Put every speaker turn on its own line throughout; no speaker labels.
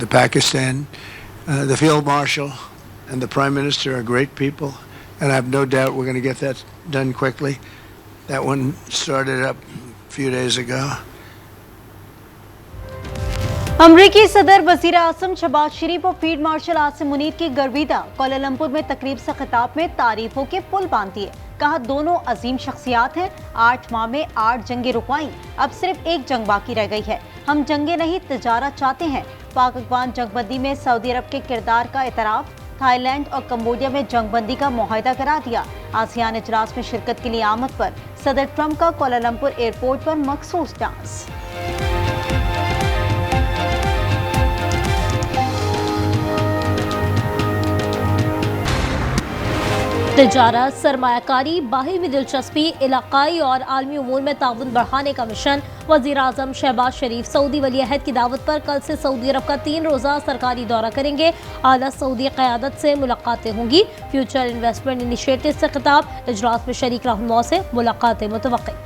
the Pakistan, the Field Marshal, and the Prime Minister are great people, and I have no doubt we're going to get that done quickly. That one started up a few days ago.
अमरीकी सदर वज़ीर आज़म शहबाज शरीफ और field marshal Asim Munir की गर्विदा Kuala Lumpur में तकरीब से खिताब में तारीफों के पुल बांध दिए। कहा दोनों अजीम शख्सियात हैं। 8 माह में 8 जंगें रुकवाई, अब सिर्फ एक जंग बाकी रह गई है। हम जंगे नहीं तिजारत चाहते हैं। पाक अफगान जंगबंदी में सऊदी अरब के किरदार का एतराफ। थाईलैंड और कम्बोडिया में जंगबंदी का मुआहदा करा दिया। आसियान इजलास में शिरकत के लिए आमद पर सदर ट्रंप का कोलालमपुर एयरपोर्ट पर मखसूस डांस। तिजारत, सरमायाकारी, बाहमी दिलचस्पी, इलाकाई और आलमी उमूर में ताउन बढ़ाने का मिशन। वज़ीर आज़म शहबाज शरीफ सऊदी वली-अहद की दावत पर कल से सऊदी अरब का 3 रोज़ा सरकारी दौरा करेंगे। आला सऊदी क़यादत से मुलाकातें होंगी। फ्यूचर इन्वेस्टमेंट इनिशिएटिव से खिताब। इजलास में शरीक रहनुमाओं से मुलाकातें मुतवक्की।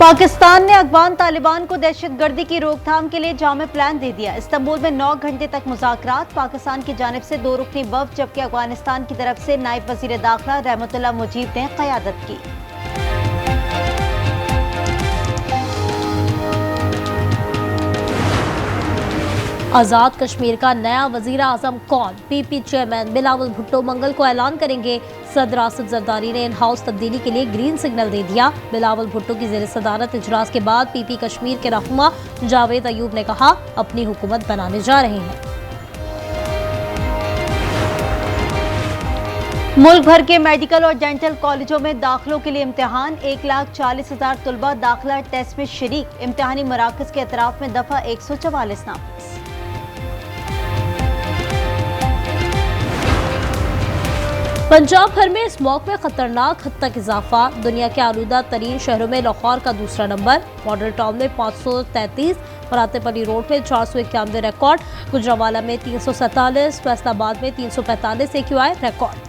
पाकिस्तान ने अफगान तालिबान को दहशतगर्दी की रोकथाम के लिए जामे प्लान दे दिया। इस्तांबुल में 9 घंटे तक मुज़ाकरात। पाकिस्तान की जानिब से 2 रुकनी वफ़द जबकि अफगानिस्तान की तरफ से नायब वज़ीर दाखिला रहमतुल्लाह मुजीब ने क़यादत की। आज़ाद कश्मीर का नया वज़ीर आज़म कौन? पीपी चेयरमैन बिलावल भुट्टो मंगल को ऐलान करेंगे। सदर आसिफ जरदारी ने इन हाउस तब्दीली के लिए ग्रीन सिग्नल दे दिया। बिलावल भुट्टो की ज़ेर सदारत इजलास के बाद पीपी कश्मीर के रहनुमा जावेद अयूब ने कहा अपनी हुकूमत बनाने जा रहे हैं। मुल्क भर के मेडिकल और डेंटल कॉलेजों में दाखिलों के लिए इम्तिहान। 1,40,000 तलबा दाखिला टेस्ट में शरीक। इम्तिहानी मराकज़ के अतराफ में दफ़ा 144 नाफिज। पंजाब भर में स्मॉग में खतरनाक हद तक इजाफा। दुनिया के आलूदा तरीन शहरों में लाहौर का दूसरा नंबर। मॉडल टाउन में 533, फरातेपली रोड में 491 रिकॉर्ड, गुजरावाला में 347, फैसलाबाद में 345 AQI रिकॉर्ड।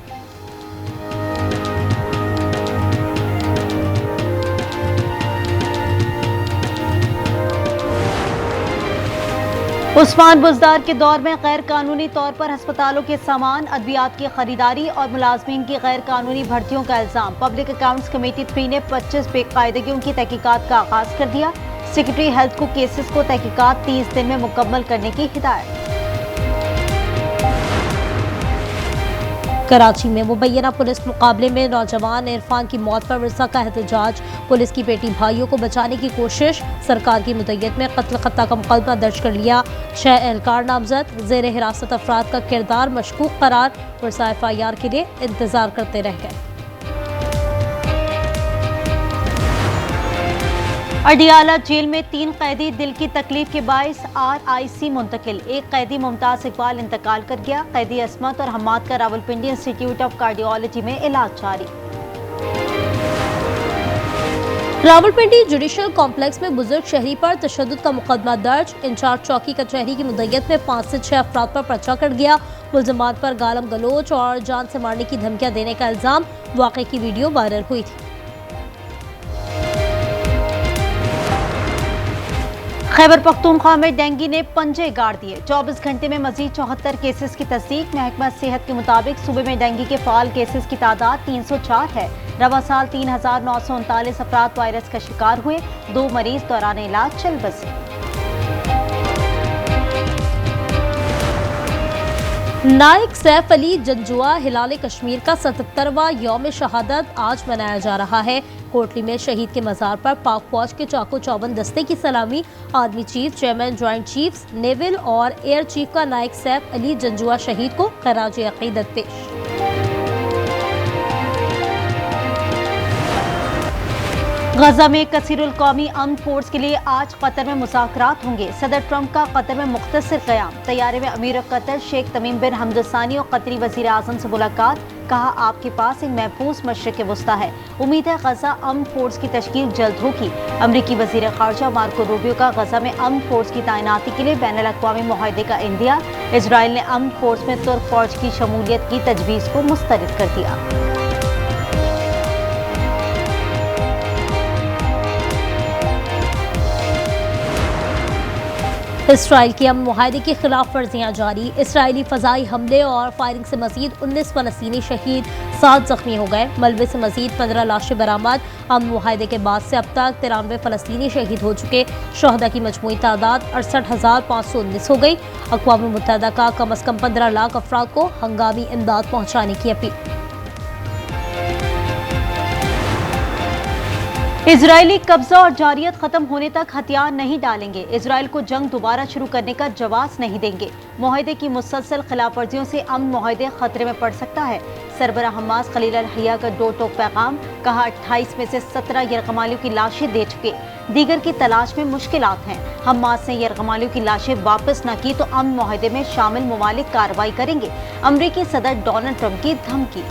उस्मान बुज़दार के दौर में गैर कानूनी तौर पर अस्पतालों के सामान, अद्वियात की खरीदारी और मुलाजमीन की गैर कानूनी भर्तियों का इल्जाम। पब्लिक अकाउंट्स कमेटी 3 ने 25 बेकायदगियों की तहकीकात का आगाज कर दिया। सेक्रेटरी हेल्थ को केसेस को तहकीकात 30 दिन में मुकम्मल करने की हिदायत। कराची में मुबैना पुलिस मुकाबले में नौजवान इरफान की मौत पर वरसा का एहतजाज। पुलिस की बेटी भाइयों को बचाने की कोशिश। सरकार की मुद्दत में कत्ल खत्ता का मुकदमा दर्ज कर लिया। 6 एहलकार नामजद। जेर हिरासत अफराद का किरदार मशकूक करार। वरसा FIR के लिए इंतजार करते रह गए। अडियाला जेल में 3 कैदी दिल की तकलीफ के बायस RIC मुंतकिल। एक कैदी मुमताज इकबाल इंतकाल कर गया। कैदी असमत और हमाद का रावलपिंडी इंस्टीट्यूट ऑफ कार्डियोलॉजी में इलाज जारी। रावलपिंडी जुडिशल कॉम्प्लेक्स में बुजुर्ग शहरी पर तशद्दुद का मुकदमा दर्ज। इंचार्ज चौकी कचहरी की मुद्दत में 5 से 6 अफराद पर पर्चा कट गया। मुल्ज़िमात पर गालम गलोच और जान से मारने की धमकियां देने का इल्जाम। वाक़े की वीडियो वायरल हुई थी। खैबर पख्तूनख्वा में डेंगू ने पंजे गाड़ दिए। 24 घंटे में मजीद 74 केसेस की तस्दीक। महकमा सेहत के मुताबिक सूबे में डेंगू के फाल केसेस की तादाद 304 है। रवा साल 3,939 अफराद वायरस का शिकार हुए। 2 मरीज दौरान इलाज चल बसे। नाइक सैफ अली जंजुआ हिलाल कश्मीर का 77वां यौम शहादत आज मनाया जा रहा है। कोटली में शहीद के मज़ार पर पाक फौज के चाको चौबंद दस्ते की सलामी। Army chief, chairman joint chiefs, naval और एयर चीफ का नाइक सैफ अली जंजुआ शहीद को खराज अकीदत पेश। गजा में कसीरुल कौमी अमन फोर्स के लिए आज कतर में मुज़ाकरात होंगे। सदर ट्रंप का कतर में मुख्तसर क़याम। तैयारे में अमीर कतर शेख तमीम बिन हमद सानी और कतरी वज़ीर आज़म से मुलाकात। कहा आपके पास एक महफूज मशरिक़ वस्ता है। उम्मीद है गजा अमन फोर्स की तश्कील जल्द होगी। अमरीकी वज़ीर ख़ारजा मार्को रूबियो का गजा में अमन फोर्स की तैनाती के लिए बैनुल-अक़वामी मुआहदे का इंदिया। इजराइल ने अमन फोर्स में तुर्क फौज की शमूलियत की तजवीज़ को मुस्तरद कर दिया।
इसराइल की अमन मुआहदे की खिलाफ वर्जियां जारी। इसराइली फजाई हमले और फायरिंग से मजीद 19 फलस्तीनी शहीद, 7 जख्मी हो गए। मलबे से मजीद 15 लाशें बरामद। अमन मुआहदे के बाद से अब तक 93 फलस्तीनी शहीद हो चुके। शहदा की मजमूई तादाद 68,519 हो गई। अक़वाम मुत्तहिदा का कम अज़ कम 15 लाख अफराद को हंगामी इमदाद पहुँचाने की अपील।
इजरायली कब्जा और जारियत खत्म होने तक हथियार नहीं डालेंगे। इजराइल को जंग दोबारा शुरू करने का जवाब नहीं देंगे। मुआहदे की मुसलसल खिलाफ वर्जियों से अमन मुआहदे खतरे में पड़ सकता है। सरबराह हमास खलील अल हया का दो टोक पैगाम, कहा 28 में से 17 यरगमालियों की लाशें दे चुके, दीगर की तलाश में मुश्किलात हैं। हमास ने यरगमालियों की लाशें वापस न की तो अमन मुआहदे में शामिल ममालिक कार्रवाई करेंगे। अमरीकी सदर डोनाल्ड ट्रंप की धमकी।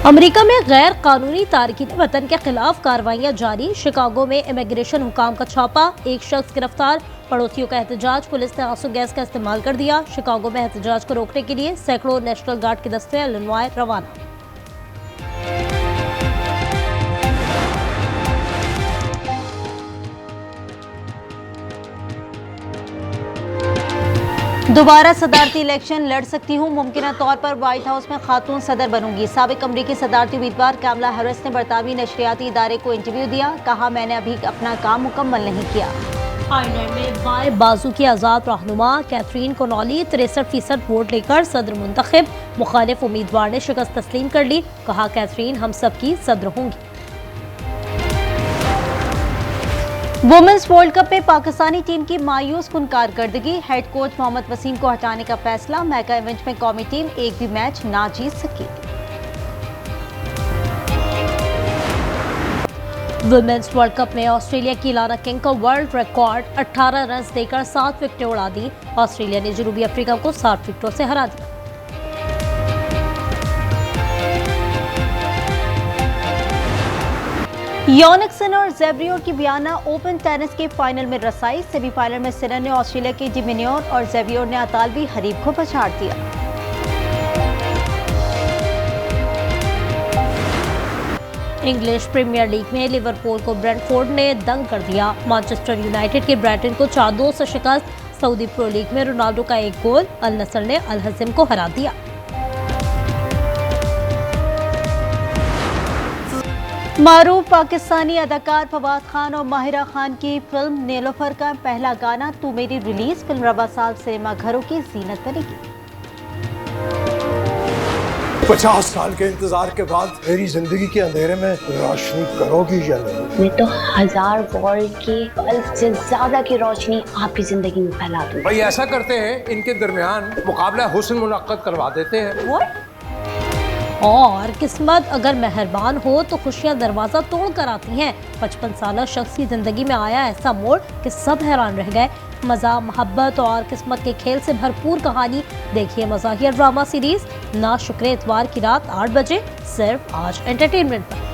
अमेरिका में गैर कानूनी तारकीन वतन के खिलाफ कार्रवाइयां जारी। शिकागो में इमिग्रेशन हुकाम का छापा, एक शख्स गिरफ्तार। पड़ोसियों का एहतजाज, पुलिस ने आंसू गैस का इस्तेमाल कर दिया। शिकागो में एहतजाज को रोकने के लिए सैकड़ों नेशनल गार्ड के दस्ते इलिनॉय रवाना।
दोबारा सदारती इलेक्शन लड़ सकती हूँ, मुमकिन तौर पर व्हाइट हाउस में खातून सदर बनूंगी। साबिक अमरीकी सदारती उम्मीदवार कैमला हैरिस ने बरतानवी नशरियाती इदारे को इंटरव्यू दिया, कहा मैंने अभी अपना काम मुकम्मल नहीं किया।
आयरलैंड में बाएं बाजू की आज़ाद रहनुमा कैथरीन कोनॉली 63% वोट लेकर सदर मुंतखब। मुखालिफ उम्मीदवार ने शिकस्त तस्लीम कर ली, कहा कैथरीन हम सबकी सदर होंगी। वुमेन्स वर्ल्ड कप में पाकिस्तानी टीम की मायूस कुन कारकर्दगी। हेड कोच मोहम्मद वसीम को हटाने का फैसला। मेगा इवेंट में कौमी टीम एक भी मैच ना जीत सकी। वुमेन्स वर्ल्ड कप में ऑस्ट्रेलिया की लाना किंग का वर्ल्ड रिकॉर्ड 18 रन देकर 7 विकेटें उड़ा दी। ऑस्ट्रेलिया ने जनूबी अफ्रीका को 60 विकेटों से हरा दिया।
योनिक सिनर और ज़ेवियर की बियाना ओपन टेनिस के फाइनल में रसाई। सेमीफाइनल में सिनर ने ऑस्ट्रेलिया के डिमिन्योर और ज़ेवियर ने अतालवी हरीफ को पछाड़ दिया।
इंग्लिश प्रीमियर लीग में लिवरपूल को ब्रेंटफोर्ड ने दंग कर दिया। मैनचेस्टर यूनाइटेड के ब्राइटन को 4-2 से शिकस्त। सऊदी प्रो लीग में रोनाल्डो का एक गोल, अल नसर ने अल हज़म को हरा दिया।
मारूफ पाकिस्तानी अदाकार फवाद खान और माहिरा खान की फिल्म नीलोफर का पहला गाना तू मेरी रिलीज फिल्म रबा साल सिनेमा घरों की जीनत बनेगी।
50 साल के इंतजार के बाद मेरी जिंदगी के अंधेरे में रोशनी करोगी या नहीं?
मैं तो 1000 वॉल्ट की बल्ब से ज्यादा की रोशनी आपकी जिंदगी में फैला दूं।
भाई ऐसा करते हैं, इनके दरमियान मुकाबला हुस्न मुनक्कद करवा देते हैं।
और किस्मत अगर मेहरबान हो तो खुशियां दरवाजा तोड़ कर आती हैं। 55 साल शख्स की जिंदगी में आया ऐसा मोड़ कि सब हैरान रह गए। मजा, मोहब्बत और किस्मत के खेल से भरपूर कहानी देखिए मज़ाहिया ड्रामा सीरीज ना शुक्र इतवार की रात 8 बजे सिर्फ आज एंटरटेनमेंट पर।